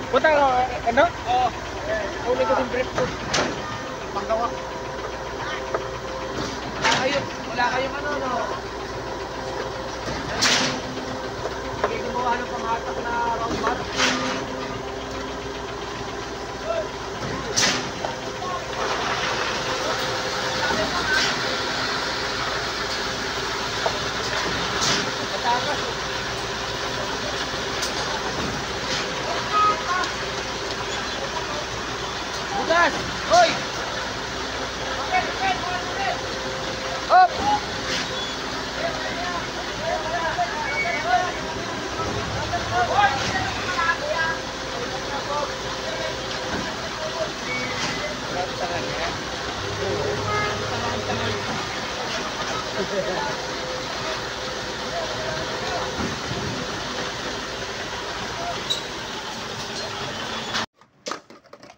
Puta, ano? Oo. Uli ko din brief ko. Panggawa. Wala kayong ano, no? Hindi gumawa ng panghatak na round bar. Matakas. Bukas! Hoy! Hop!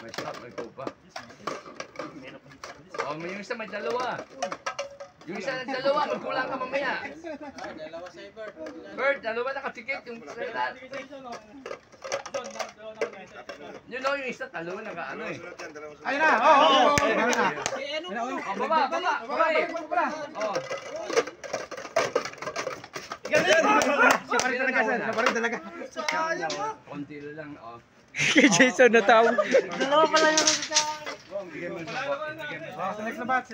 May shot, may copa. Oh, may yung isa may dalawa. Yung isa na dalawa, magkulang ka mamaya. Dalawa sa Bert. Bert, dalawa nakatikit yung salat. Yun know, yung isa, dalawa naka-ano eh. Ayun na, oo. Oh, baba eh. Oh. Naparin talaga. Konti lang, oh. Kay Jason na tao. Dalawa pala yung Next na batch.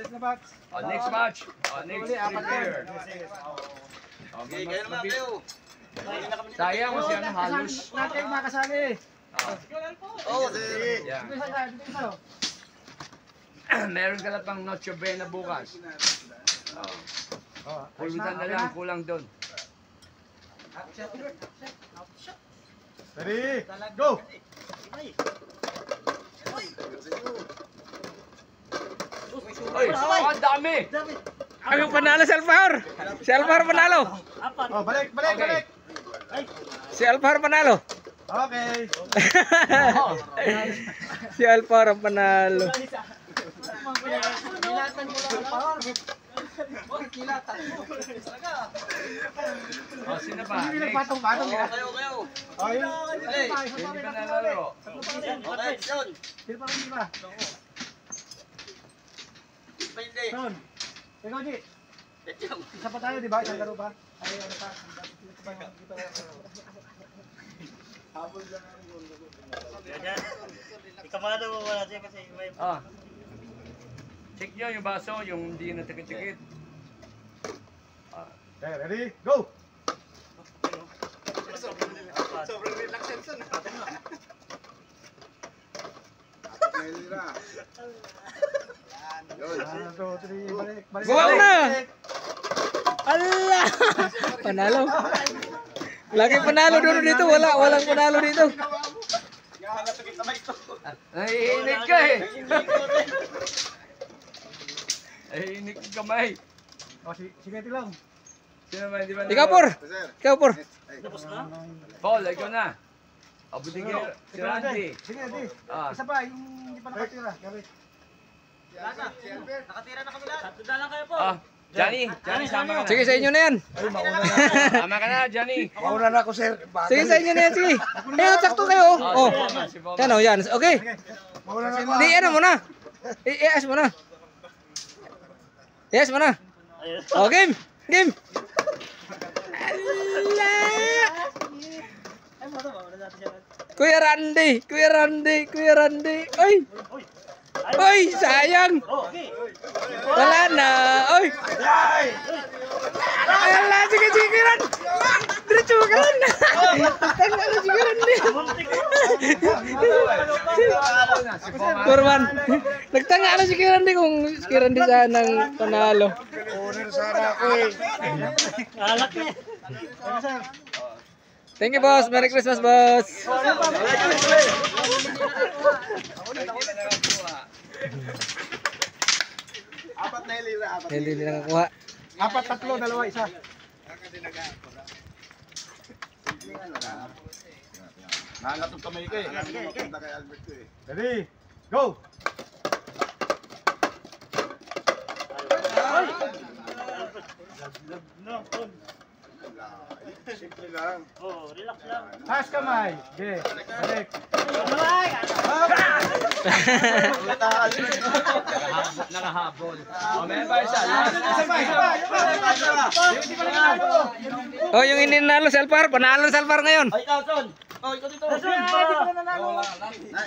Oh, next match. Oh, next prepare. Okay, kayo naman kayo. Sayang mo siya halos. Natin makasali. Oo, sige. Yeah. Meron ka na pang Noche Buena bukas. Oh. Pulutan na lang, kulang doon. Ready, go! Oy, ang dami! Ang panalo si Alfar! Si Alfar panalo! Oh, balik! Okay. Si Alfar panalo! Okay! Si Alfar ang panalo. Kilatan mo lang ang power. Kilatan mo. Oh, sino ba? Next. Patong-patong nila. Kayo. Oh, yun. Hindi pa nalaro. Okay, yun. Sino pa rin ba? Hindi. Son. Ikaw, G. Isa pa tayo, di ba? Isang laro ba? Ay, ano pa? Habol lang ang gulo. Ikaw mga daw wala siya kasi may... Ah. Check nyo yung baso, yung hindi na tikit-tikit. Okay, ready? Go! Sobrang relaxed son. One, two, three, balik. Buwang na! Allah! Panalo. Lagi panalo doon dito. Walang panalo dito. Nahihinig ka eh. Nahihinig ka kamay. Oh, sige lang. Sino ba hindi ba nalaro? Ikaw, Por. Ikaw, Por. Paul, ikaw na. Abutigil, si Randy. Sige, Randy. Ah. Isa pa, yung hindi pa nakatira. Gabi. Nakatira na kami lahat. Tatlo na lang kayo po. Ah, Johnny, sama ka na. Sige, sa inyo na yan. Sama ka na, Johnny. Mauna na ako, sir. Sige, sa inyo na yan. Sige. Ayun, sakto kayo. Oh. Si Paul. Yan, oh, yan. Okay. Mauna na ako. Di, ano muna. I-as mo na. Yes mo na. Oh, game. Game. Allah. Kuya Randy. Ay, sayang. Wala na. Ay. Ala, sige, Ran. Diretso ka Ran. Tanggal na sige Ran. Kurban. Nagtanga na si Randy kung si Randy sanang panalo. Owner sana ako eh. Alak niya. Thank you, boss. Merry Christmas, boss. Apat na lira. Hindi nila nakakuha. Apat, tatlo, dalawa, isa. Nangatog kamay ka eh. Punta kay Albert ko eh. Ready, go! Simple lang. Oh, relax lang. Taas kamay. Okay. Balik. Nakahabol. O, may ba isa? Oh, yung ininalo Salpar, panalo Salpar ngayon. Ay, ikaw, Son. Oh, ikaw dito. Son,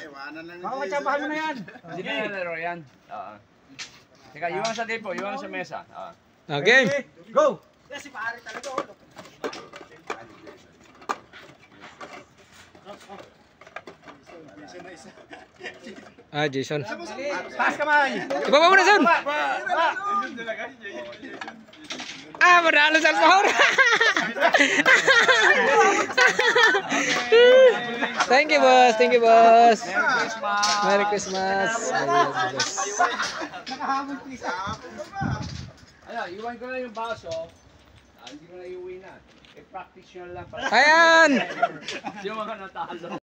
Iwanan lang. Baka matsabahan mo na yan. Hindi na nalaro yan. Oo. Teka, iwan sa tipo, iwan sa mesa. Oo. Okay. Go! Kasi pare talaga, oh. Ah, Jason. Taas kamay. Ibaba mo na, Son. Ah, panalo Salpar. Thank you, boss. Thank you, boss. Merry Christmas. Merry Christmas. Nakahabol please. Ano, iwan ko na yung baso. Hindi ko na iuwi na. I-practice nyo lang. Ayan. Yung mga natalo.